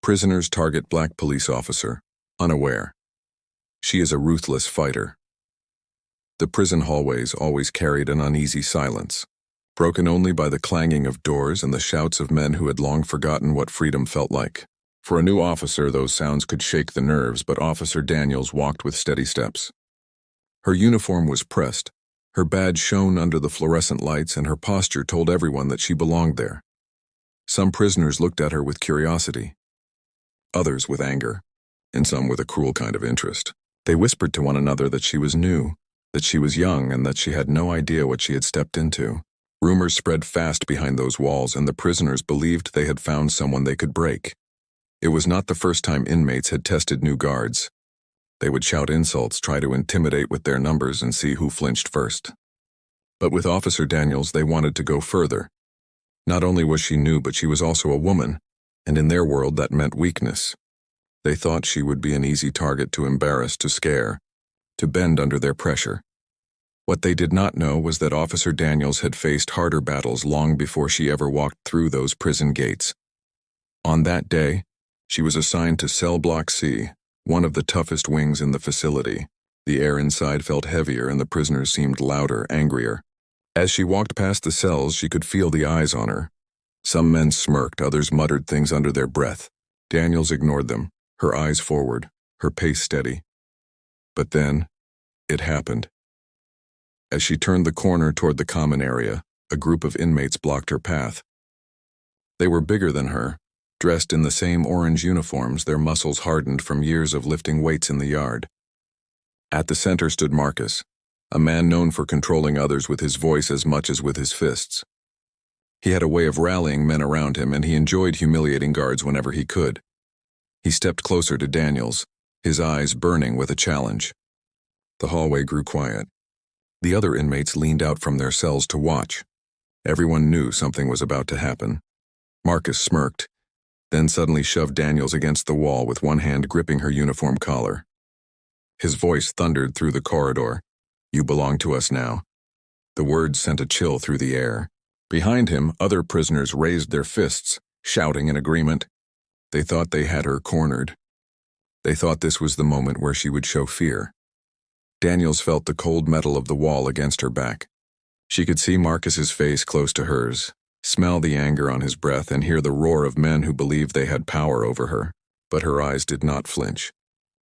Prisoners target black police officer, unaware. She is a ruthless fighter. The prison hallways always carried an uneasy silence, broken only by the clanging of doors and the shouts of men who had long forgotten what freedom felt like. For a new officer, those sounds could shake the nerves, but Officer Daniels walked with steady steps. Her uniform was pressed, her badge shone under the fluorescent lights, and her posture told everyone that she belonged there. Some prisoners looked at her with curiosity, others with anger, and some with a cruel kind of interest. They whispered to one another that she was new, that she was young, and that she had no idea what she had stepped into. Rumors spread fast behind those walls, and the prisoners believed they had found someone they could break. It was not the first time inmates had tested new guards. They would shout insults, try to intimidate with their numbers, and see who flinched first. But with Officer Daniels, they wanted to go further. Not only was she new, but she was also a woman, and in their world that meant weakness. They thought she would be an easy target to embarrass, to scare, to bend under their pressure. What they did not know was that Officer Daniels had faced harder battles long before she ever walked through those prison gates. On that day, she was assigned to Cell Block C, one of the toughest wings in the facility. The air inside felt heavier and the prisoners seemed louder, angrier. As she walked past the cells, she could feel the eyes on her. Some men smirked, others muttered things under their breath. Daniels ignored them, her eyes forward, her pace steady. But then, it happened. As she turned the corner toward the common area, a group of inmates blocked her path. They were bigger than her, dressed in the same orange uniforms, their muscles hardened from years of lifting weights in the yard. At the center stood Marcus, a man known for controlling others with his voice as much as with his fists. He had a way of rallying men around him, and he enjoyed humiliating guards whenever he could. He stepped closer to Daniels, his eyes burning with a challenge. The hallway grew quiet. The other inmates leaned out from their cells to watch. Everyone knew something was about to happen. Marcus smirked, then suddenly shoved Daniels against the wall with one hand gripping her uniform collar. His voice thundered through the corridor. "You belong to us now." The words sent a chill through the air. Behind him, other prisoners raised their fists, shouting in agreement. They thought they had her cornered. They thought this was the moment where she would show fear. Daniels felt the cold metal of the wall against her back. She could see Marcus's face close to hers, smell the anger on his breath, and hear the roar of men who believed they had power over her. But her eyes did not flinch.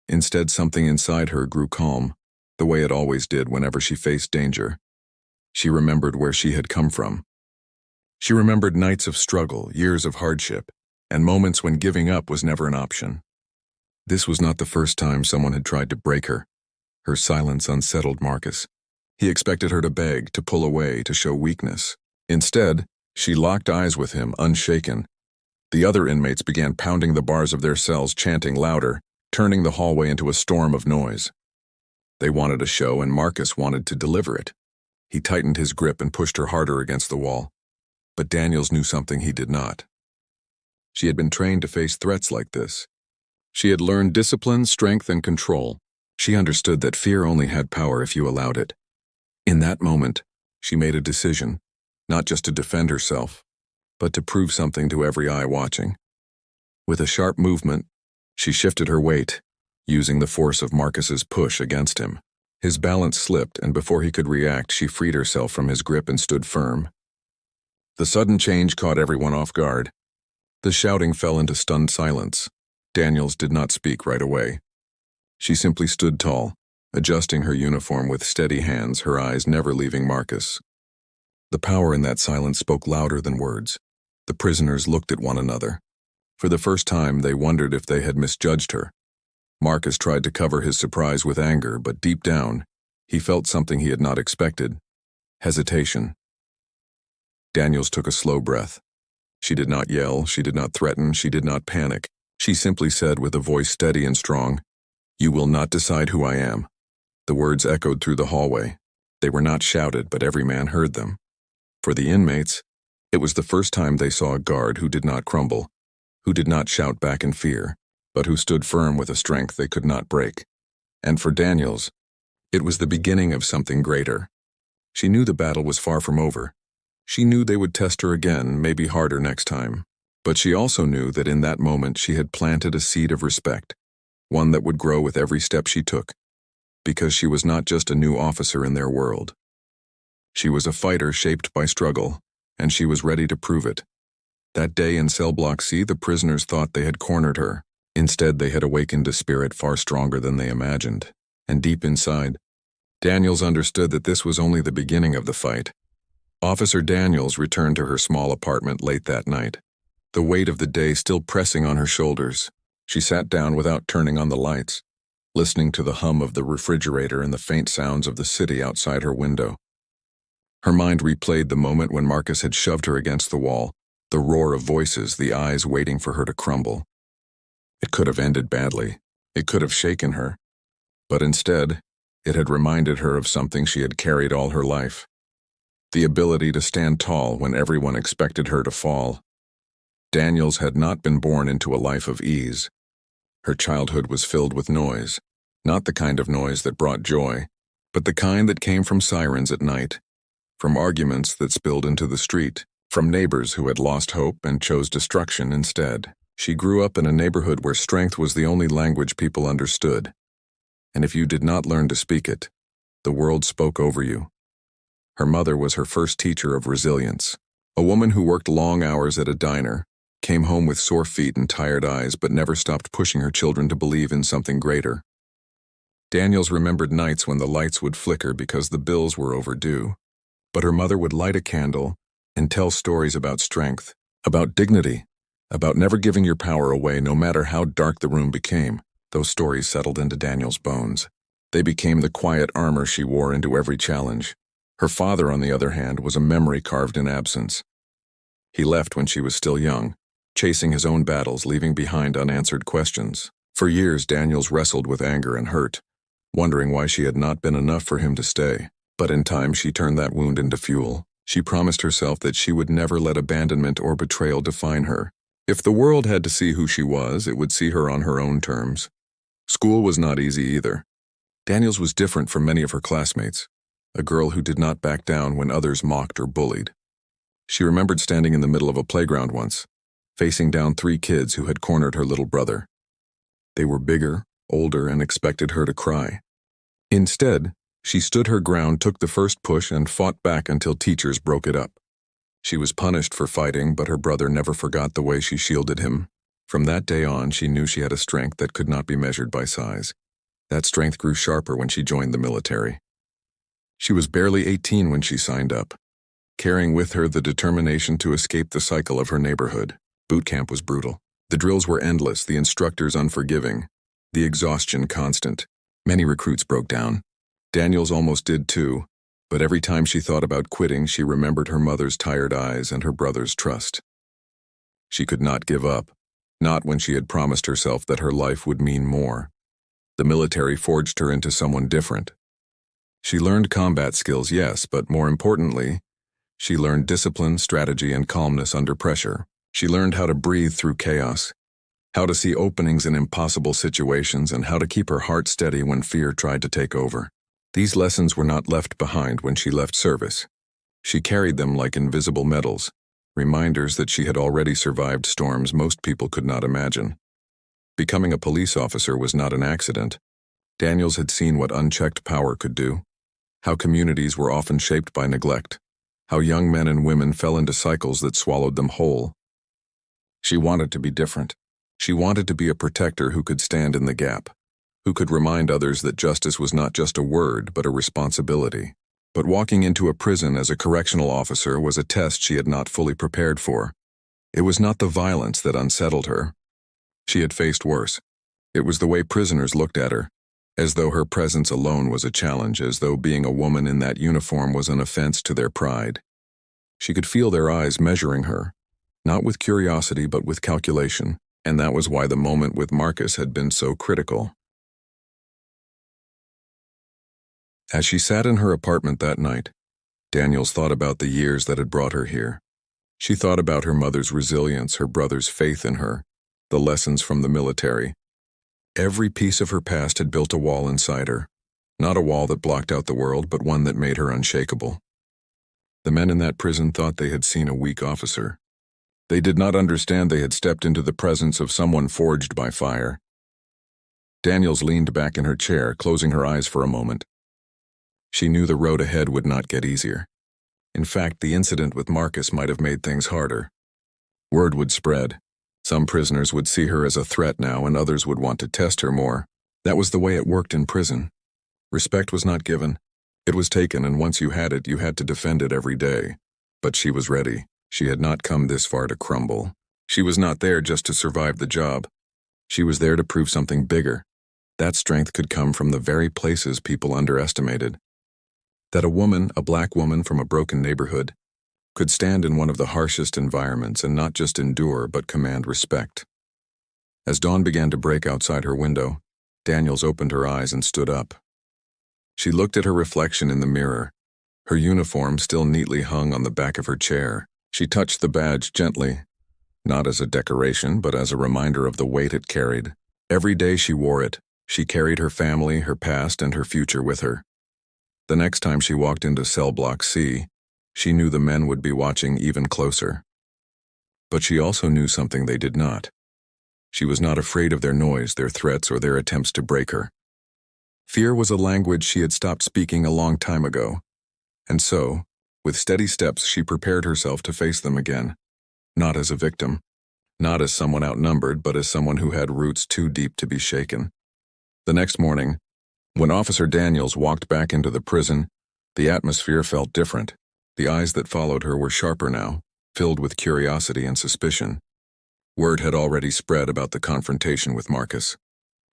Instead, something inside her grew calm, the way it always did whenever she faced danger. She remembered where she had come from. She remembered nights of struggle, years of hardship, and moments when giving up was never an option. This was not the first time someone had tried to break her. Her silence unsettled Marcus. He expected her to beg, to pull away, to show weakness. Instead, she locked eyes with him, unshaken. The other inmates began pounding the bars of their cells, chanting louder, turning the hallway into a storm of noise. They wanted a show, and Marcus wanted to deliver it. He tightened his grip and pushed her harder against the wall. But Daniels knew something he did not. She had been trained to face threats like this. She had learned discipline, strength, and control. She understood that fear only had power if you allowed it. In that moment, she made a decision, not just to defend herself, but to prove something to every eye watching. With a sharp movement, she shifted her weight, using the force of Marcus's push against him. His balance slipped, and before he could react, she freed herself from his grip and stood firm. The sudden change caught everyone off guard. The shouting fell into stunned silence. Daniels did not speak right away. She simply stood tall, adjusting her uniform with steady hands, her eyes never leaving Marcus. The power in that silence spoke louder than words. The prisoners looked at one another. For the first time, they wondered if they had misjudged her. Marcus tried to cover his surprise with anger, but deep down, he felt something he had not expected: hesitation. Daniels took a slow breath. She did not yell, she did not threaten, she did not panic. She simply said with a voice steady and strong, "You will not decide who I am." The words echoed through the hallway. They were not shouted, but every man heard them. For the inmates, it was the first time they saw a guard who did not crumble, who did not shout back in fear, but who stood firm with a strength they could not break. And for Daniels, it was the beginning of something greater. She knew the battle was far from over. She knew they would test her again, maybe harder next time. But she also knew that in that moment she had planted a seed of respect, one that would grow with every step she took, because she was not just a new officer in their world. She was a fighter shaped by struggle, and she was ready to prove it. That day in Cell Block C, the prisoners thought they had cornered her. Instead, they had awakened a spirit far stronger than they imagined. And deep inside, Daniels understood that this was only the beginning of the fight. Officer Daniels returned to her small apartment late that night, the weight of the day still pressing on her shoulders. She sat down without turning on the lights, listening to the hum of the refrigerator and the faint sounds of the city outside her window. Her mind replayed the moment when Marcus had shoved her against the wall, the roar of voices, the eyes waiting for her to crumble. It could have ended badly. It could have shaken her. But instead, it had reminded her of something she had carried all her life. The ability to stand tall when everyone expected her to fall. Daniels had not been born into a life of ease. Her childhood was filled with noise, not the kind of noise that brought joy, but the kind that came from sirens at night, from arguments that spilled into the street, from neighbors who had lost hope and chose destruction instead. She grew up in a neighborhood where strength was the only language people understood. And if you did not learn to speak it, the world spoke over you. Her mother was her first teacher of resilience, a woman who worked long hours at a diner, came home with sore feet and tired eyes, but never stopped pushing her children to believe in something greater. Daniels remembered nights when the lights would flicker because the bills were overdue, but her mother would light a candle and tell stories about strength, about dignity, about never giving your power away no matter how dark the room became. Those stories settled into Daniel's bones. They became the quiet armor she wore into every challenge. Her father, on the other hand, was a memory carved in absence. He left when she was still young, chasing his own battles, leaving behind unanswered questions. For years, Daniels wrestled with anger and hurt, wondering why she had not been enough for him to stay. But in time, she turned that wound into fuel. She promised herself that she would never let abandonment or betrayal define her. If the world had to see who she was, it would see her on her own terms. School was not easy either. Daniels was different from many of her classmates, a girl who did not back down when others mocked or bullied. She remembered standing in the middle of a playground once, facing down 3 kids who had cornered her little brother. They were bigger, older, and expected her to cry. Instead, she stood her ground, took the first push, and fought back until teachers broke it up. She was punished for fighting, but her brother never forgot the way she shielded him. From that day on, she knew she had a strength that could not be measured by size. That strength grew sharper when she joined the military. She was barely 18 when she signed up, carrying with her the determination to escape the cycle of her neighborhood. Boot camp was brutal. The drills were endless, the instructors unforgiving, the exhaustion constant. Many recruits broke down. Daniels almost did too, but every time she thought about quitting, she remembered her mother's tired eyes and her brother's trust. She could not give up, not when she had promised herself that her life would mean more. The military forged her into someone different. She learned combat skills, yes, but more importantly, she learned discipline, strategy, and calmness under pressure. She learned how to breathe through chaos, how to see openings in impossible situations, and how to keep her heart steady when fear tried to take over. These lessons were not left behind when she left service. She carried them like invisible medals, reminders that she had already survived storms most people could not imagine. Becoming a police officer was not an accident. Daniels had seen what unchecked power could do, how communities were often shaped by neglect, how young men and women fell into cycles that swallowed them whole. She wanted to be different. She wanted to be a protector who could stand in the gap, who could remind others that justice was not just a word but a responsibility. But walking into a prison as a correctional officer was a test she had not fully prepared for. It was not the violence that unsettled her. She had faced worse. It was the way prisoners looked at her, as though her presence alone was a challenge, as though being a woman in that uniform was an offense to their pride. She could feel their eyes measuring her, not with curiosity but with calculation, and that was why the moment with Marcus had been so critical. As she sat in her apartment that night, Daniels thought about the years that had brought her here. She thought about her mother's resilience, her brother's faith in her, the lessons from the military. Every piece of her past had built a wall inside her, not a wall that blocked out the world, but one that made her unshakable. The men in that prison thought they had seen a weak officer, They did not understand they had stepped into the presence of someone forged by fire. Daniels leaned back in her chair, closing her eyes for a moment. She knew the road ahead would not get easier. In fact, the incident with Marcus might have made things harder. Word would spread. Some prisoners would see her as a threat now, and others would want to test her more. That was the way it worked in prison. Respect was not given. It was taken, and once you had it, you had to defend it every day. But she was ready. She had not come this far to crumble. She was not there just to survive the job. She was there to prove something bigger. That strength could come from the very places people underestimated. That a woman, a black woman from a broken neighborhood, could stand in one of the harshest environments and not just endure but command respect. As dawn began to break outside her window, Daniels opened her eyes and stood up. She looked at her reflection in the mirror. Her uniform still neatly hung on the back of her chair. She touched the badge gently, not as a decoration but as a reminder of the weight it carried. Every day she wore it, she carried her family, her past, and her future with her. The next time she walked into cell block C, she knew the men would be watching even closer. But she also knew something they did not. She was not afraid of their noise, their threats, or their attempts to break her. Fear was a language she had stopped speaking a long time ago. And so, with steady steps, she prepared herself to face them again. Not as a victim, not as someone outnumbered, but as someone who had roots too deep to be shaken. The next morning, when Officer Daniels walked back into the prison, the atmosphere felt different. The eyes that followed her were sharper now, filled with curiosity and suspicion. Word had already spread about the confrontation with Marcus.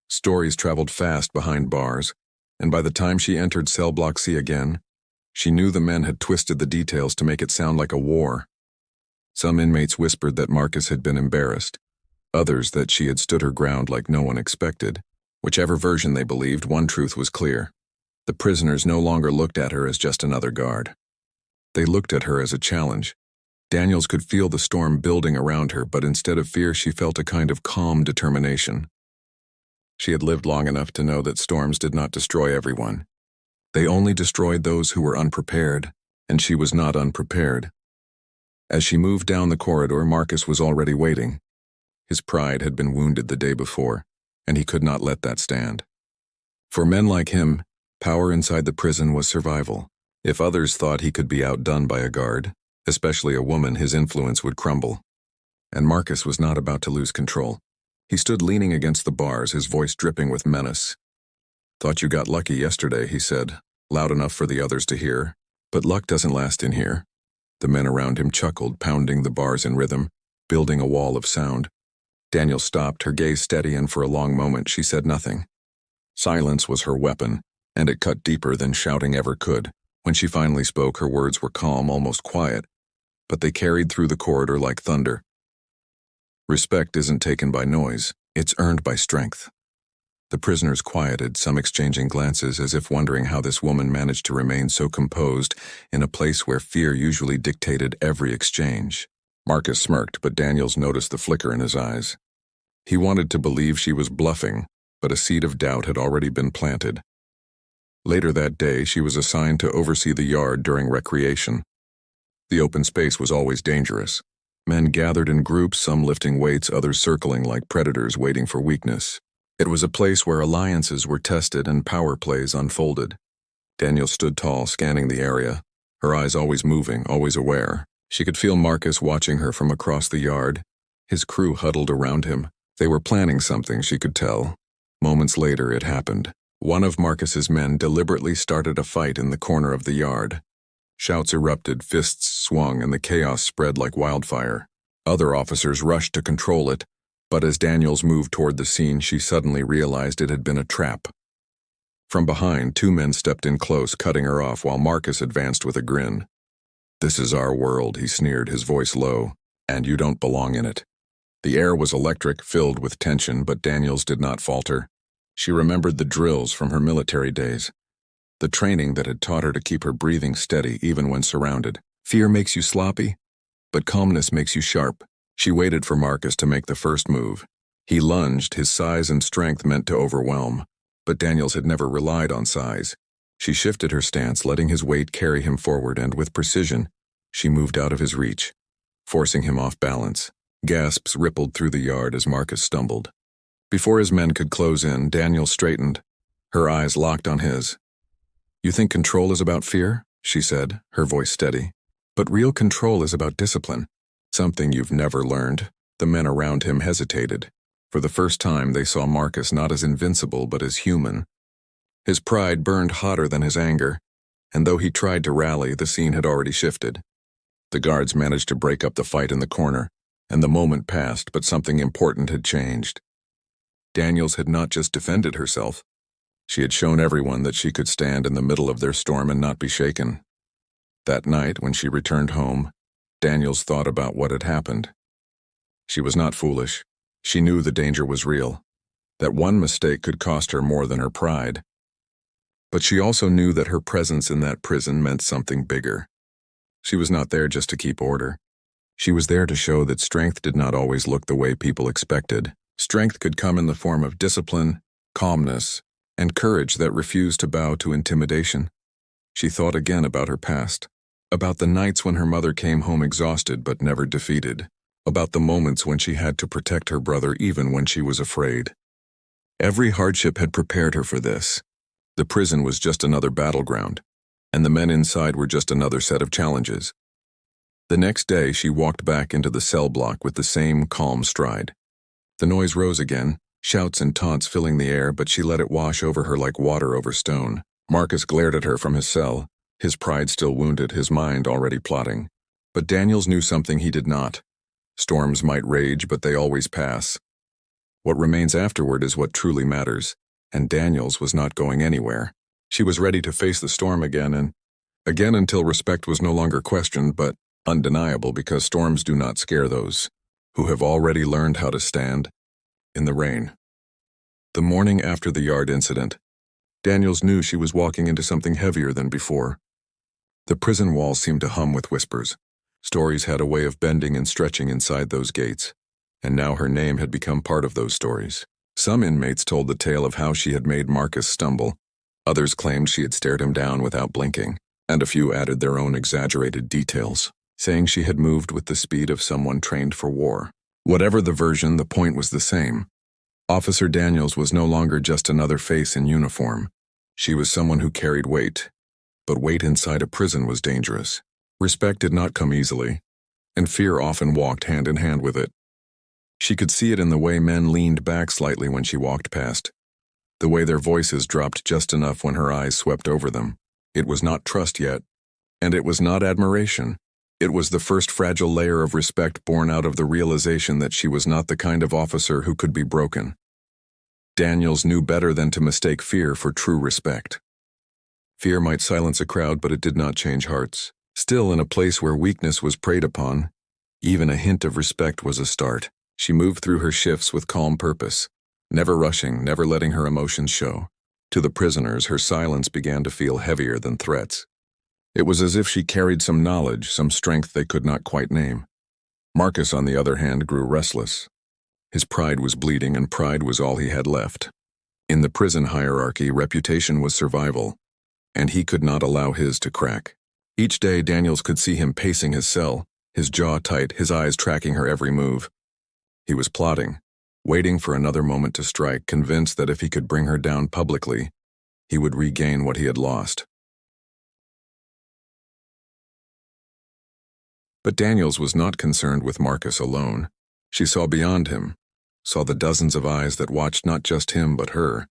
Stories traveled fast behind bars, and by the time she entered cell block C again, she knew the men had twisted the details to make it sound like a war. Some inmates whispered that Marcus had been embarrassed, others that she had stood her ground like no one expected. Whichever version they believed, one truth was clear. The prisoners no longer looked at her as just another guard. They looked at her as a challenge. Daniels could feel the storm building around her, but instead of fear, she felt a kind of calm determination. She had lived long enough to know that storms did not destroy everyone. They only destroyed those who were unprepared, and she was not unprepared. As she moved down the corridor, Marcus was already waiting. His pride had been wounded the day before, and he could not let that stand. For men like him, power inside the prison was survival. If others thought he could be outdone by a guard, especially a woman, his influence would crumble. And Marcus was not about to lose control. He stood leaning against the bars, his voice dripping with menace. "Thought you got lucky yesterday," he said, loud enough for the others to hear. "But luck doesn't last in here." The men around him chuckled, pounding the bars in rhythm, building a wall of sound. Daniel stopped, her gaze steady, and for a long moment she said nothing. Silence was her weapon, and it cut deeper than shouting ever could. When she finally spoke, her words were calm, almost quiet, but they carried through the corridor like thunder. Respect isn't taken by noise, it's earned by strength. The prisoners quieted, some exchanging glances as if wondering how this woman managed to remain so composed in a place where fear usually dictated every exchange. Marcus smirked, but Daniels noticed the flicker in his eyes. He wanted to believe she was bluffing, but a seed of doubt had already been planted. Later that day, she was assigned to oversee the yard during recreation. The open space was always dangerous. Men gathered in groups, some lifting weights, others circling like predators waiting for weakness. It was a place where alliances were tested and power plays unfolded. Daniel stood tall, scanning the area, her eyes always moving, always aware. She could feel Marcus watching her from across the yard. His crew huddled around him. They were planning something, she could tell. Moments later, it happened. One of Marcus's men deliberately started a fight in the corner of the yard. Shouts erupted, fists swung, and the chaos spread like wildfire. Other officers rushed to control it, but as Daniels moved toward the scene, she suddenly realized it had been a trap. From behind, two men stepped in close, cutting her off, while Marcus advanced with a grin. "This is our world," he sneered, his voice low, "and you don't belong in it." The air was electric, filled with tension, but Daniels did not falter. She remembered the drills from her military days, the training that had taught her to keep her breathing steady even when surrounded. Fear makes you sloppy, but calmness makes you sharp. She waited for Marcus to make the first move. He lunged, his size and strength meant to overwhelm, but Daniels had never relied on size. She shifted her stance, letting his weight carry him forward, and with precision, she moved out of his reach. forcing him off balance. Gasps rippled through the yard as Marcus stumbled. Before his men could close in, Daniel straightened, her eyes locked on his. "You think control is about fear?" she said, her voice steady. "But real control is about discipline. Something you've never learned." The men around him hesitated. For the first time, they saw Marcus not as invincible but as human. His pride burned hotter than his anger, and though he tried to rally, the scene had already shifted. The guards managed to break up the fight in the corner, and the moment passed, but something important had changed. Daniels had not just defended herself. She had shown everyone that she could stand in the middle of their storm and not be shaken. That night, when she returned home, Daniels thought about what had happened. She was not foolish. She knew the danger was real, that one mistake could cost her more than her pride. But she also knew that her presence in that prison meant something bigger. She was not there just to keep order. She was there to show that strength did not always look the way people expected. Strength could come in the form of discipline, calmness, and courage that refused to bow to intimidation. She thought again about her past, about the nights when her mother came home exhausted but never defeated, about the moments when she had to protect her brother even when she was afraid. Every hardship had prepared her for this. The prison was just another battleground, and the men inside were just another set of challenges. The next day, she walked back into the cell block with the same calm stride. The noise rose again, shouts and taunts filling the air, but she let it wash over her like water over stone. Marcus glared at her from his cell, his pride still wounded, his mind already plotting. But Daniels knew something he did not. Storms might rage, but they always pass. What remains afterward is what truly matters, and Daniels was not going anywhere. She was ready to face the storm again and again until respect was no longer questioned, but undeniable, because storms do not scare those who have already learned how to stand in the rain. The morning after the yard incident, Daniels knew she was walking into something heavier than before. The prison walls seemed to hum with whispers. Stories had a way of bending and stretching inside those gates, and now her name had become part of those stories. Some inmates told the tale of how she had made Marcus stumble. Others claimed she had stared him down without blinking, and a few added their own exaggerated details, saying she had moved with the speed of someone trained for war. Whatever the version, the point was the same. Officer Daniels was no longer just another face in uniform. She was someone who carried weight, but weight inside a prison was dangerous. Respect did not come easily, and fear often walked hand in hand with it. She could see it in the way men leaned back slightly when she walked past, the way their voices dropped just enough when her eyes swept over them. It was not trust yet, and it was not admiration. It was the first fragile layer of respect born out of the realization that she was not the kind of officer who could be broken. Daniels knew better than to mistake fear for true respect. Fear might silence a crowd, but it did not change hearts. Still, in a place where weakness was preyed upon, even a hint of respect was a start. She moved through her shifts with calm purpose, never rushing, never letting her emotions show. To the prisoners, her silence began to feel heavier than threats. It was as if she carried some knowledge, some strength they could not quite name. Marcus, on the other hand, grew restless. His pride was bleeding, and pride was all he had left. In the prison hierarchy, reputation was survival, and he could not allow his to crack. Each day, Daniels could see him pacing his cell, his jaw tight, his eyes tracking her every move. He was plotting, waiting for another moment to strike, convinced that if he could bring her down publicly, he would regain what he had lost. But Daniels was not concerned with Marcus alone. She saw beyond him, saw the dozens of eyes that watched not just him but her,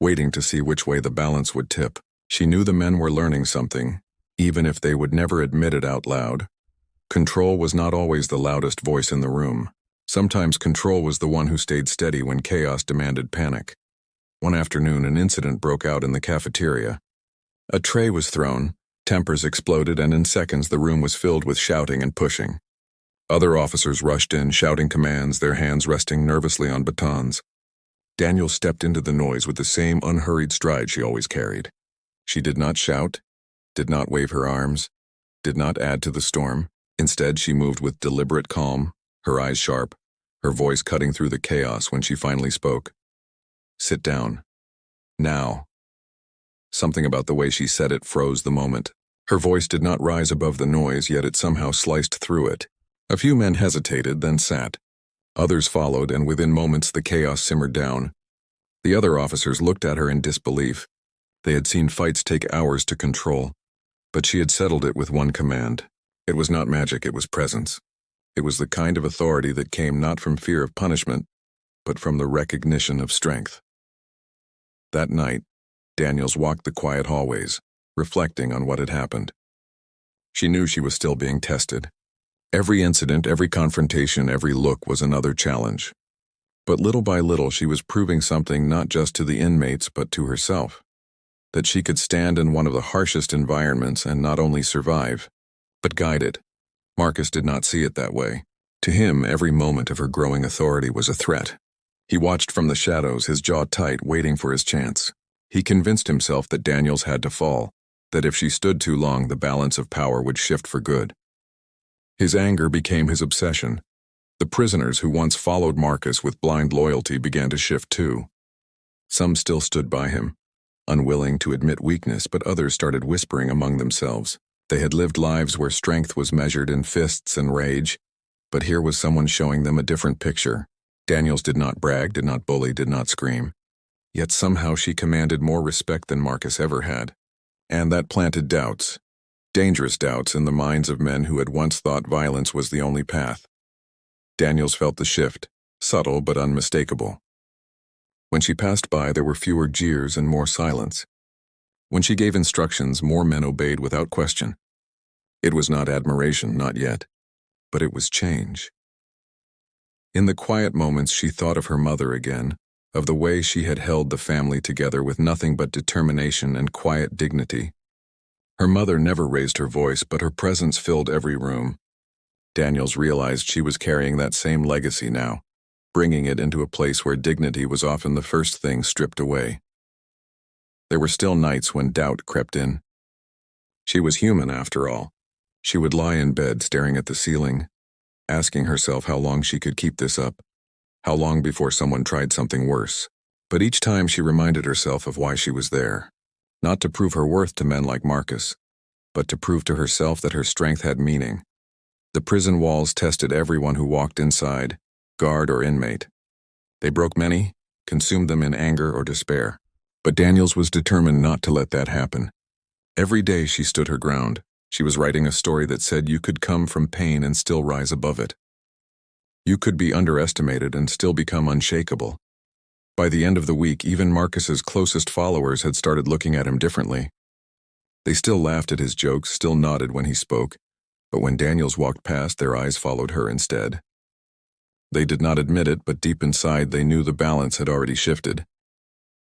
waiting to see which way the balance would tip. She knew the men were learning something, even if they would never admit it out loud. Control was not always the loudest voice in the room. Sometimes control was the one who stayed steady when chaos demanded panic. One afternoon, an incident broke out in the cafeteria. A tray was thrown, tempers exploded, and in seconds the room was filled with shouting and pushing. Other officers rushed in, shouting commands, their hands resting nervously on batons. Daniel stepped into the noise with the same unhurried stride she always carried. She did not shout, did not wave her arms, did not add to the storm. Instead, she moved with deliberate calm, her eyes sharp, her voice cutting through the chaos when she finally spoke. "Sit down. Now." Something about the way she said it froze the moment. Her voice did not rise above the noise, yet it somehow sliced through it. A few men hesitated, then sat. Others followed, and within moments the chaos simmered down. The other officers looked at her in disbelief. They had seen fights take hours to control, but she had settled it with one command. It was not magic, it was presence. It was the kind of authority that came not from fear of punishment, but from the recognition of strength. That night, Daniels walked the quiet hallways, reflecting on what had happened. She knew she was still being tested. Every incident, every confrontation, every look was another challenge. But little by little she was proving something not just to the inmates but to herself. That she could stand in one of the harshest environments and not only survive, but guide it. Marcus did not see it that way. To him, every moment of her growing authority was a threat. He watched from the shadows, his jaw tight, waiting for his chance. He convinced himself that Daniels had to fall, that if she stood too long, the balance of power would shift for good. His anger became his obsession. The prisoners who once followed Marcus with blind loyalty began to shift too. Some still stood by him, unwilling to admit weakness, but others started whispering among themselves. They had lived lives where strength was measured in fists and rage, but here was someone showing them a different picture. Daniels did not brag, did not bully, did not scream. Yet somehow she commanded more respect than Marcus ever had. And that planted doubts, dangerous doubts in the minds of men who had once thought violence was the only path. Daniels felt the shift, subtle but unmistakable. When she passed by, there were fewer jeers and more silence. When she gave instructions, more men obeyed without question. It was not admiration, not yet, but it was change. In the quiet moments, she thought of her mother again, of the way she had held the family together with nothing but determination and quiet dignity. Her mother never raised her voice, but her presence filled every room. Daniels realized she was carrying that same legacy now, bringing it into a place where dignity was often the first thing stripped away. There were still nights when doubt crept in. She was human, after all. She would lie in bed staring at the ceiling, asking herself how long she could keep this up, how long before someone tried something worse. But each time she reminded herself of why she was there, not to prove her worth to men like Marcus, but to prove to herself that her strength had meaning. The prison walls tested everyone who walked inside, guard or inmate. They broke many, consumed them in anger or despair. But Daniels was determined not to let that happen. Every day she stood her ground. She was writing a story that said you could come from pain and still rise above it. You could be underestimated and still become unshakable. By the end of the week, even Marcus's closest followers had started looking at him differently. They still laughed at his jokes, still nodded when he spoke, but when Daniels walked past, their eyes followed her instead. They did not admit it, but deep inside they knew the balance had already shifted.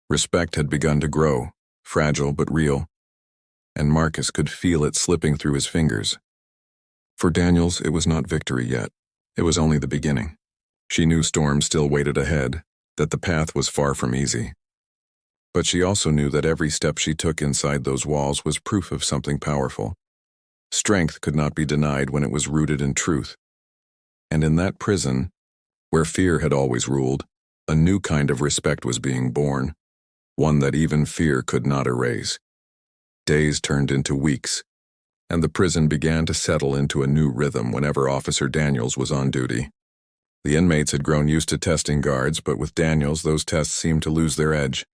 Respect had begun to grow, fragile but real, and Marcus could feel it slipping through his fingers. For Daniels, it was not victory yet. It was only the beginning. She knew storms still waited ahead, that the path was far from easy. But she also knew that every step she took inside those walls was proof of something powerful. Strength could not be denied when it was rooted in truth. And in that prison, where fear had always ruled, a new kind of respect was being born, one that even fear could not erase. Days turned into weeks, and the prison began to settle into a new rhythm whenever Officer Daniels was on duty. The inmates had grown used to testing guards, but with Daniels, those tests seemed to lose their edge.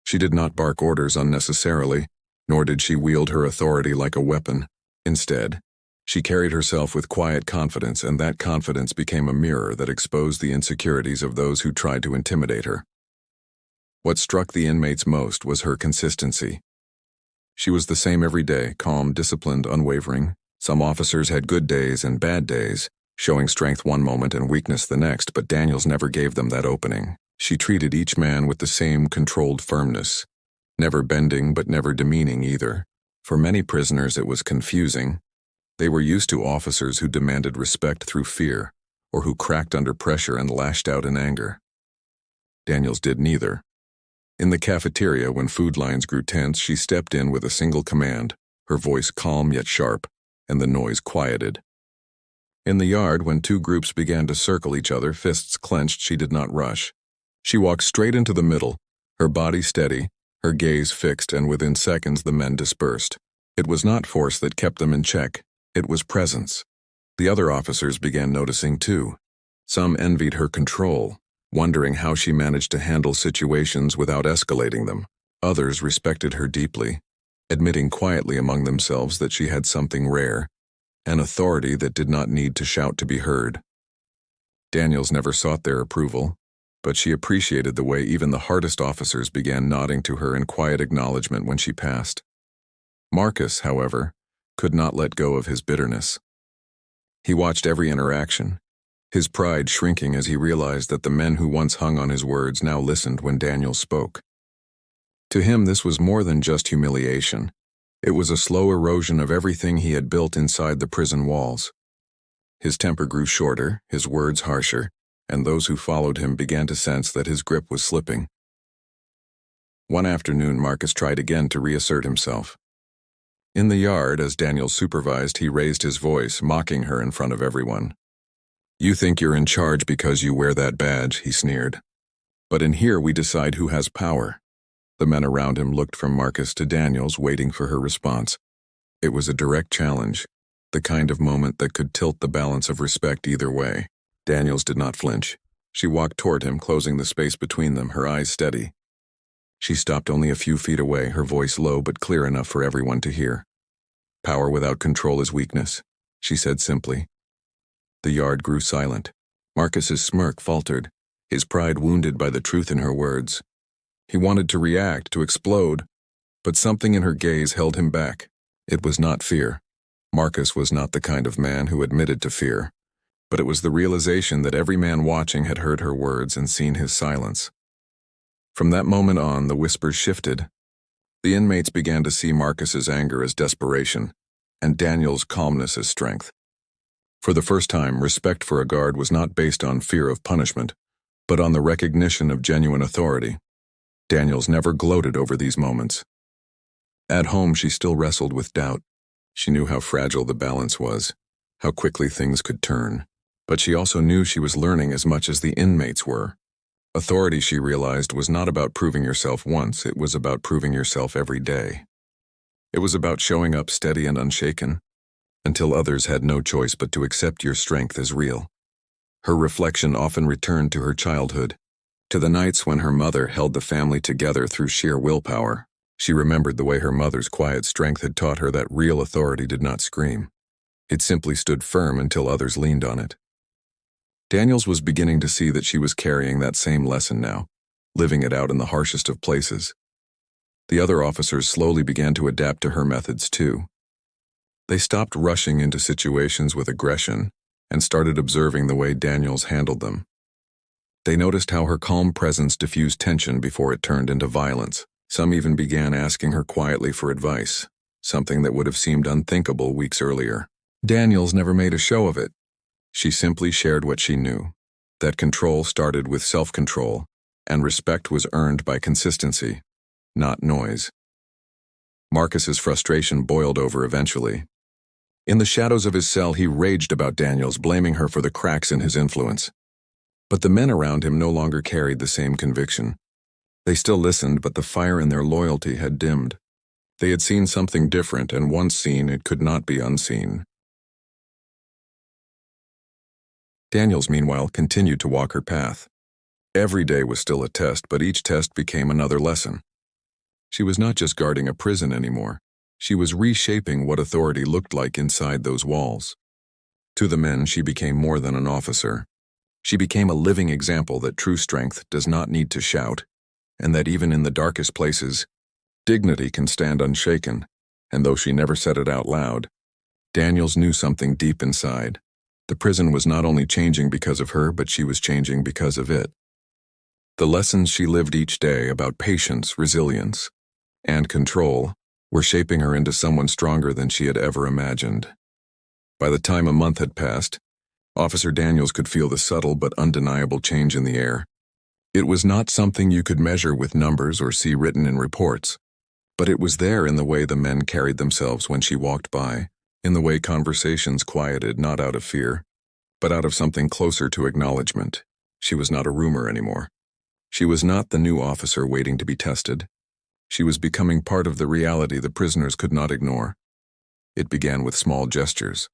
She did not bark orders unnecessarily, nor did she wield her authority like a weapon. Instead, she carried herself with quiet confidence, and that confidence became a mirror that exposed the insecurities of those who tried to intimidate her. What struck the inmates most was her consistency. She was the same every day, calm, disciplined, unwavering. Some officers had good days and bad days, showing strength one moment and weakness the next, but Daniels never gave them that opening. She treated each man with the same controlled firmness, never bending but never demeaning either. For many prisoners it was confusing. They were used to officers who demanded respect through fear, or who cracked under pressure and lashed out in anger. Daniels did neither. In the cafeteria, when food lines grew tense, she stepped in with a single command, her voice calm yet sharp, and the noise quieted. In the yard, when two groups began to circle each other, fists clenched, she did not rush. She walked straight into the middle, her body steady, her gaze fixed, and within seconds the men dispersed. It was not force that kept them in check, it was presence. The other officers began noticing too. Some envied her control, wondering how she managed to handle situations without escalating them. Others respected her deeply, admitting quietly among themselves that she had something rare, an authority that did not need to shout to be heard. Daniels never sought their approval, but she appreciated the way even the hardest officers began nodding to her in quiet acknowledgement when she passed. Marcus, however, could not let go of his bitterness. He watched every interaction, his pride shrinking as he realized that the men who once hung on his words now listened when Daniels spoke. To him, this was more than just humiliation. It was a slow erosion of everything he had built inside the prison walls. His temper grew shorter, his words harsher, and those who followed him began to sense that his grip was slipping. One afternoon, Marcus tried again to reassert himself. In the yard, as Daniels supervised, he raised his voice, mocking her in front of everyone. "You think you're in charge because you wear that badge," he sneered. "But in here we decide who has power." The men around him looked from Marcus to Daniels, waiting for her response. It was a direct challenge, the kind of moment that could tilt the balance of respect either way. Daniels did not flinch. She walked toward him, closing the space between them, her eyes steady. She stopped only a few feet away, her voice low but clear enough for everyone to hear. "Power without control is weakness," she said simply. The yard grew silent. Marcus's smirk faltered, his pride wounded by the truth in her words. He wanted to react, to explode, but something in her gaze held him back. It was not fear. Marcus was not the kind of man who admitted to fear, but it was the realization that every man watching had heard her words and seen his silence. From that moment on, the whispers shifted. The inmates began to see Marcus's anger as desperation, and Daniels' calmness as strength. For the first time, respect for a guard was not based on fear of punishment, but on the recognition of genuine authority. Daniels never gloated over these moments. At home, she still wrestled with doubt. She knew how fragile the balance was, how quickly things could turn, but she also knew she was learning as much as the inmates were. Authority, she realized, was not about proving yourself once, it was about proving yourself every day. It was about showing up steady and unshaken, until others had no choice but to accept your strength as real. Her reflection often returned to her childhood, to the nights when her mother held the family together through sheer willpower. She remembered the way her mother's quiet strength had taught her that real authority did not scream. It simply stood firm until others leaned on it. Daniels was beginning to see that she was carrying that same lesson now, living it out in the harshest of places. The other officers slowly began to adapt to her methods too. They stopped rushing into situations with aggression and started observing the way Daniels handled them. They noticed how her calm presence diffused tension before it turned into violence. Some even began asking her quietly for advice, something that would have seemed unthinkable weeks earlier. Daniels never made a show of it. She simply shared what she knew, that control started with self-control, and respect was earned by consistency, not noise. Marcus's frustration boiled over eventually. In the shadows of his cell, he raged about Daniels, blaming her for the cracks in his influence. But the men around him no longer carried the same conviction. They still listened, but the fire in their loyalty had dimmed. They had seen something different, and once seen, it could not be unseen. Daniels, meanwhile, continued to walk her path. Every day was still a test, but each test became another lesson. She was not just guarding a prison anymore. She was reshaping what authority looked like inside those walls. To the men, she became more than an officer. She became a living example that true strength does not need to shout, and that even in the darkest places, dignity can stand unshaken. And though she never said it out loud, Daniels knew something deep inside. The prison was not only changing because of her, but she was changing because of it. The lessons she lived each day about patience, resilience, and control were shaping her into someone stronger than she had ever imagined. By the time a month had passed, Officer Daniels could feel the subtle but undeniable change in the air. It was not something you could measure with numbers or see written in reports, but it was there in the way the men carried themselves when she walked by, in the way conversations quieted not out of fear, but out of something closer to acknowledgement. She was not a rumor anymore. She was not the new officer waiting to be tested. She was becoming part of the reality the prisoners could not ignore. It began with small gestures.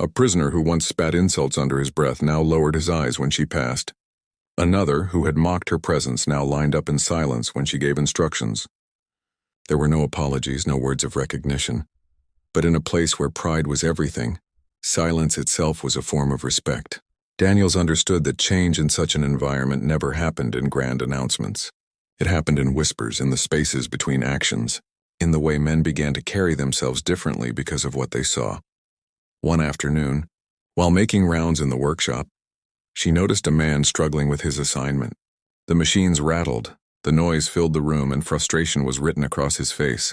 A prisoner who once spat insults under his breath now lowered his eyes when she passed. Another, who had mocked her presence, now lined up in silence when she gave instructions. There were no apologies, no words of recognition. But in a place where pride was everything, silence itself was a form of respect. Daniels understood that change in such an environment never happened in grand announcements. It happened in whispers, in the spaces between actions, in the way men began to carry themselves differently because of what they saw. One afternoon, while making rounds in the workshop, she noticed a man struggling with his assignment. The machines rattled, the noise filled the room, and frustration was written across his face.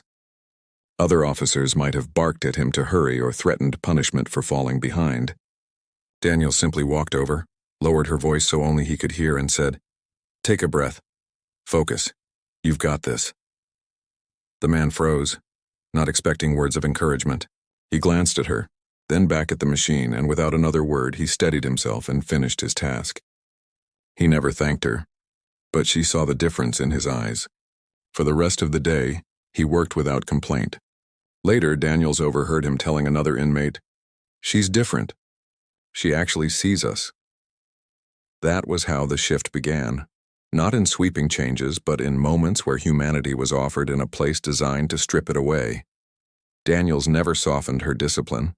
Other officers might have barked at him to hurry or threatened punishment for falling behind. Daniel simply walked over, lowered her voice so only he could hear, and said, "Take a breath. Focus. You've got this." The man froze, not expecting words of encouragement. He glanced at her, then back at the machine, and without another word, he steadied himself and finished his task. He never thanked her, but she saw the difference in his eyes. For the rest of the day, he worked without complaint. Later, Daniels overheard him telling another inmate, "She's different. She actually sees us." That was how the shift began, not in sweeping changes, but in moments where humanity was offered in a place designed to strip it away. Daniels never softened her discipline.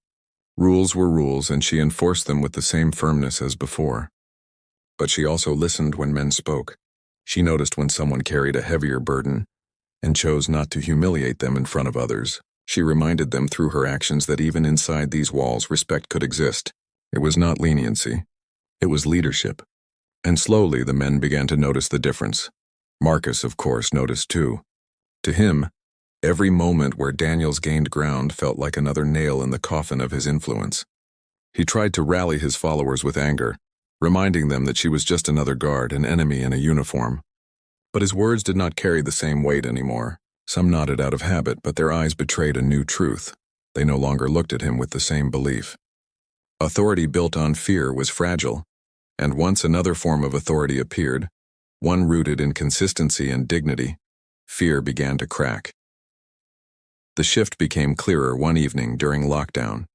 Rules were rules, and she enforced them with the same firmness as before. But she also listened when men spoke. She noticed when someone carried a heavier burden and chose not to humiliate them in front of others. She reminded them through her actions that even inside these walls, respect could exist. It was not leniency. It was leadership. And slowly the men began to notice the difference. Marcus, of course, noticed too. To him, every moment where Daniels gained ground felt like another nail in the coffin of his influence. He tried to rally his followers with anger, reminding them that she was just another guard, an enemy in a uniform. But his words did not carry the same weight anymore. Some nodded out of habit, but their eyes betrayed a new truth. They no longer looked at him with the same belief. Authority built on fear was fragile, and once another form of authority appeared, one rooted in consistency and dignity, fear began to crack. The shift became clearer one evening during lockdown.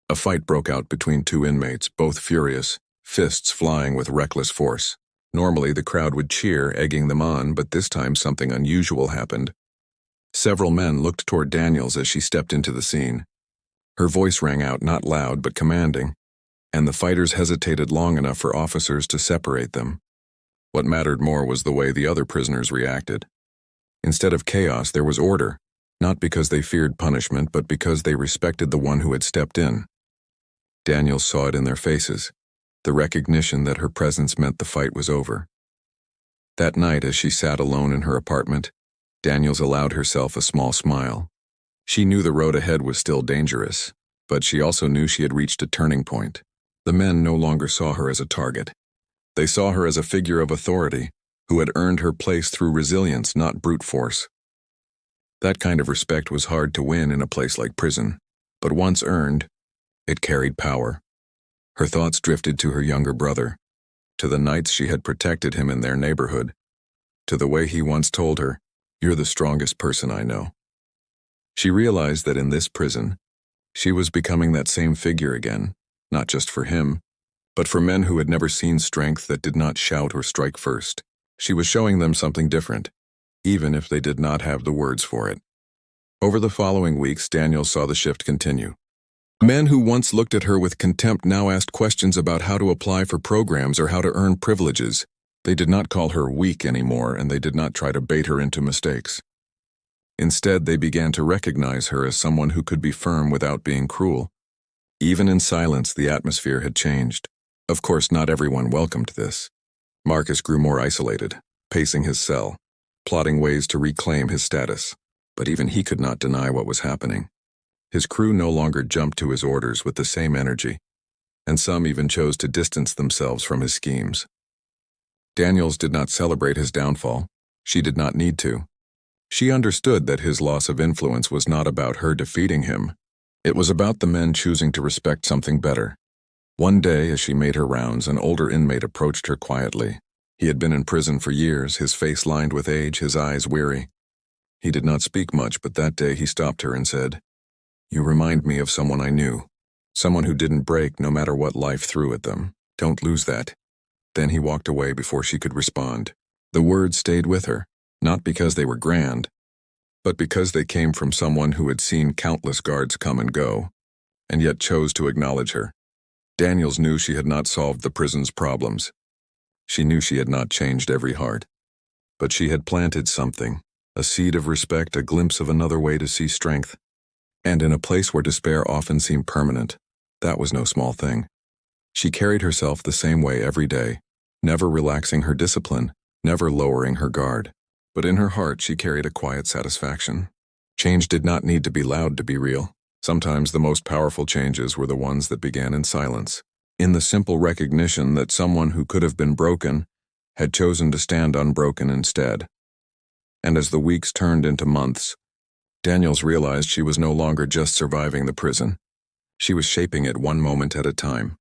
A fight broke out between two inmates, both furious, fists flying with reckless force. Normally, the crowd would cheer, egging them on, but this time something unusual happened. Several men looked toward Daniels as she stepped into the scene. Her voice rang out, not loud but commanding, and the fighters hesitated long enough for officers to separate them. What mattered more was the way the other prisoners reacted. Instead of chaos, there was order, not because they feared punishment, but because they respected the one who had stepped in. Daniels saw it in their faces, the recognition that her presence meant the fight was over. That night, as she sat alone in her apartment, Daniels allowed herself a small smile. She knew the road ahead was still dangerous, but she also knew she had reached a turning point. The men no longer saw her as a target. They saw her as a figure of authority, who had earned her place through resilience, not brute force. That kind of respect was hard to win in a place like prison, but once earned, it carried power. Her thoughts drifted to her younger brother, to the nights she had protected him in their neighborhood, to the way he once told her, "You're the strongest person I know." She realized that in this prison, she was becoming that same figure again, not just for him, but for men who had never seen strength that did not shout or strike first. She was showing them something different, even if they did not have the words for it. Over the following weeks, Daniel saw the shift continue. Men who once looked at her with contempt now asked questions about how to apply for programs or how to earn privileges. They did not call her weak anymore, and they did not try to bait her into mistakes. Instead, they began to recognize her as someone who could be firm without being cruel. Even in silence, the atmosphere had changed. Of course, not everyone welcomed this. Marcus grew more isolated, pacing his cell, plotting ways to reclaim his status. But even he could not deny what was happening. His crew no longer jumped to his orders with the same energy, and some even chose to distance themselves from his schemes. Daniels did not celebrate his downfall. She did not need to. She understood that his loss of influence was not about her defeating him. It was about the men choosing to respect something better. One day, as she made her rounds, an older inmate approached her quietly. He had been in prison for years, his face lined with age, his eyes weary. He did not speak much, but that day he stopped her and said, "You remind me of someone I knew, Someone who didn't break no matter what life threw at them. Don't lose that. Then he walked away before she could respond. The words stayed with her, not because they were grand, but because they came from someone who had seen countless guards come and go, and yet chose to acknowledge her. Daniels knew she had not solved the prison's problems. She knew she had not changed every heart. But she had planted something, a seed of respect, a glimpse of another way to see strength. And in a place where despair often seemed permanent, that was no small thing. She carried herself the same way every day, never relaxing her discipline, never lowering her guard. But in her heart she carried a quiet satisfaction. Change did not need to be loud to be real. Sometimes the most powerful changes were the ones that began in silence, in the simple recognition that someone who could have been broken had chosen to stand unbroken instead. And as the weeks turned into months, Daniels realized she was no longer just surviving the prison. She was shaping it one moment at a time.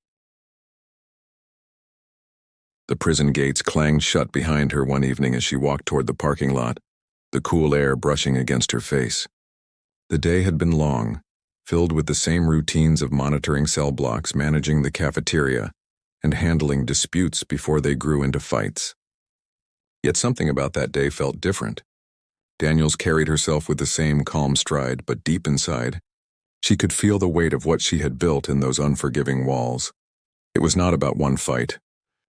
The prison gates clanged shut behind her one evening as she walked toward the parking lot, the cool air brushing against her face. The day had been long, filled with the same routines of monitoring cell blocks, managing the cafeteria, and handling disputes before they grew into fights. Yet something about that day felt different. Daniels carried herself with the same calm stride, but deep inside, she could feel the weight of what she had built in those unforgiving walls. It was not about one fight,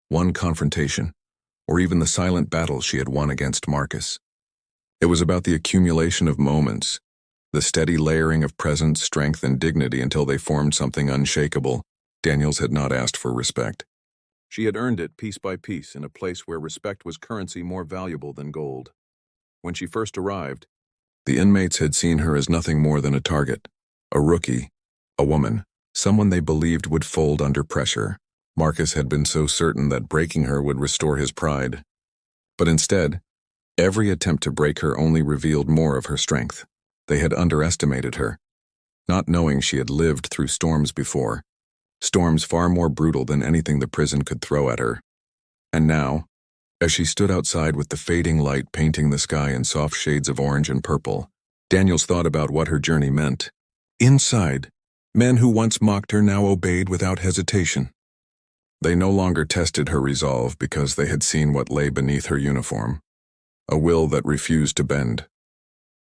one confrontation, or even the silent battles she had won against Marcus. It was about the accumulation of moments, the steady layering of presence, strength, and dignity until they formed something unshakable. Daniels had not asked for respect. She had earned it piece by piece in a place where respect was currency more valuable than gold. When she first arrived, the inmates had seen her as nothing more than a target, a rookie, a woman, someone they believed would fold under pressure. Marcus had been so certain that breaking her would restore his pride. But instead, every attempt to break her only revealed more of her strength. They had underestimated her, not knowing she had lived through storms before, storms far more brutal than anything the prison could throw at her. And now, as she stood outside with the fading light painting the sky in soft shades of orange and purple, Daniels thought about what her journey meant. Inside, men who once mocked her now obeyed without hesitation. They no longer tested her resolve because they had seen what lay beneath her uniform, a will that refused to bend.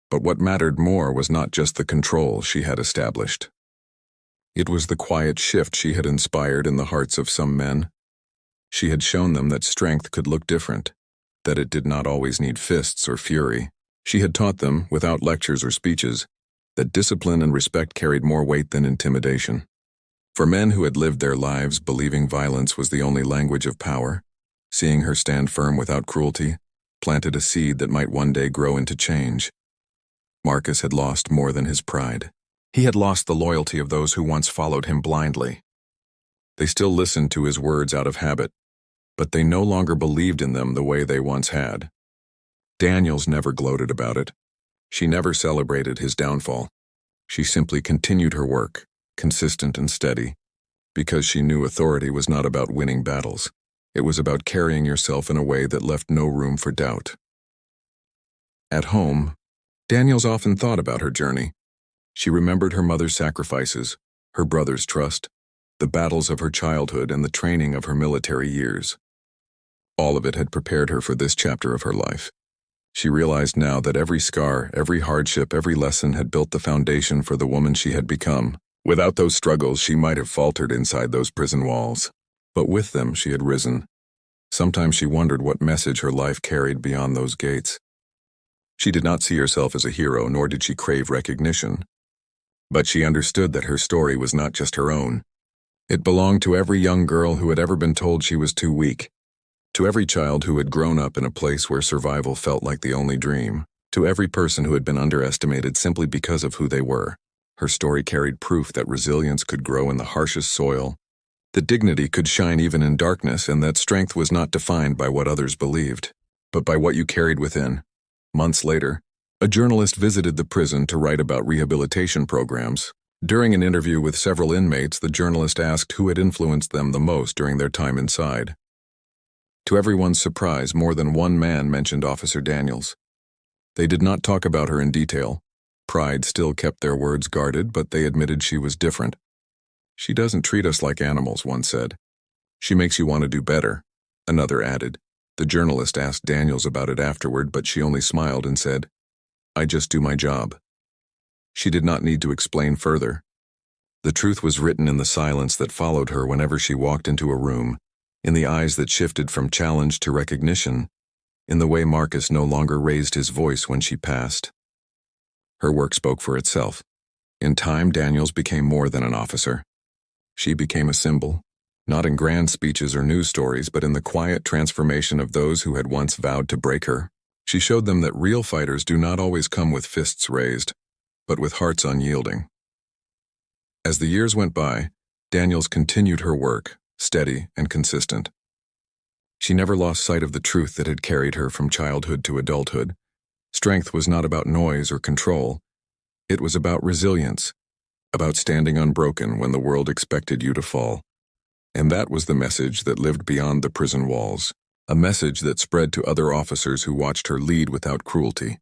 But what mattered more was not just the control she had established. It was the quiet shift she had inspired in the hearts of some men. She had shown them that strength could look different, that it did not always need fists or fury. She had taught them, without lectures or speeches, that discipline and respect carried more weight than intimidation. For men who had lived their lives believing violence was the only language of power, seeing her stand firm without cruelty planted a seed that might one day grow into change. Marcus had lost more than his pride. He had lost the loyalty of those who once followed him blindly. They still listened to his words out of habit, but they no longer believed in them the way they once had. Daniels never gloated about it. She never celebrated his downfall. She simply continued her work, consistent and steady, because she knew authority was not about winning battles. It was about carrying yourself in a way that left no room for doubt. At home, Daniels often thought about her journey. She remembered her mother's sacrifices, her brother's trust, the battles of her childhood, and the training of her military years. All of it had prepared her for this chapter of her life. She realized now that every scar, every hardship, every lesson had built the foundation for the woman she had become. Without those struggles, she might have faltered inside those prison walls. But with them, she had risen. Sometimes she wondered what message her life carried beyond those gates. She did not see herself as a hero, nor did she crave recognition. But she understood that her story was not just her own. It belonged to every young girl who had ever been told she was too weak, to every child who had grown up in a place where survival felt like the only dream, to every person who had been underestimated simply because of who they were. Her story carried proof that resilience could grow in the harshest soil, that dignity could shine even in darkness, and that strength was not defined by what others believed, but by what you carried within. Months later, a journalist visited the prison to write about rehabilitation programs. During an interview with several inmates, the journalist asked who had influenced them the most during their time inside. To everyone's surprise, more than one man mentioned Officer Daniels. They did not talk about her in detail. Pride still kept their words guarded, but they admitted she was different. "She doesn't treat us like animals," one said. "She makes you want to do better," another added. The journalist asked Daniels about it afterward, but she only smiled and said, "I just do my job." She did not need to explain further. The truth was written in the silence that followed her whenever she walked into a room, in the eyes that shifted from challenge to recognition, in the way Marcus no longer raised his voice when she passed. Her work spoke for itself. In time, Daniels became more than an officer. She became a symbol, not in grand speeches or news stories, but in the quiet transformation of those who had once vowed to break her. She showed them that real fighters do not always come with fists raised, but with hearts unyielding. As the years went by, Daniels continued her work, steady and consistent. She never lost sight of the truth that had carried her from childhood to adulthood. Strength was not about noise or control. It was about resilience, about standing unbroken when the world expected you to fall. And that was the message that lived beyond the prison walls, a message that spread to other officers who watched her lead without cruelty,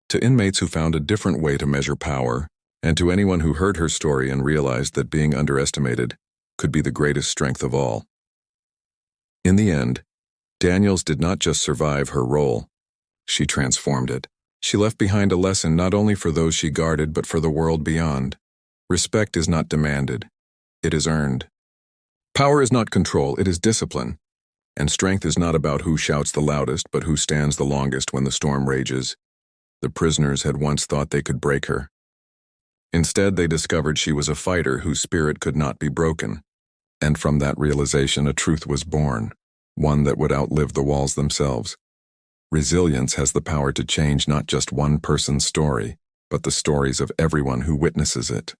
to inmates who found a different way to measure power, and to anyone who heard her story and realized that being underestimated could be the greatest strength of all. In the end, Daniels did not just survive her role, she transformed it. She left behind a lesson not only for those she guarded but for the world beyond. Respect is not demanded, it is earned. Power is not control, it is discipline. And strength is not about who shouts the loudest but who stands the longest when the storm rages. The prisoners had once thought they could break her. Instead, they discovered she was a fighter whose spirit could not be broken. And from that realization, a truth was born, one that would outlive the walls themselves. Resilience has the power to change not just one person's story, but the stories of everyone who witnesses it.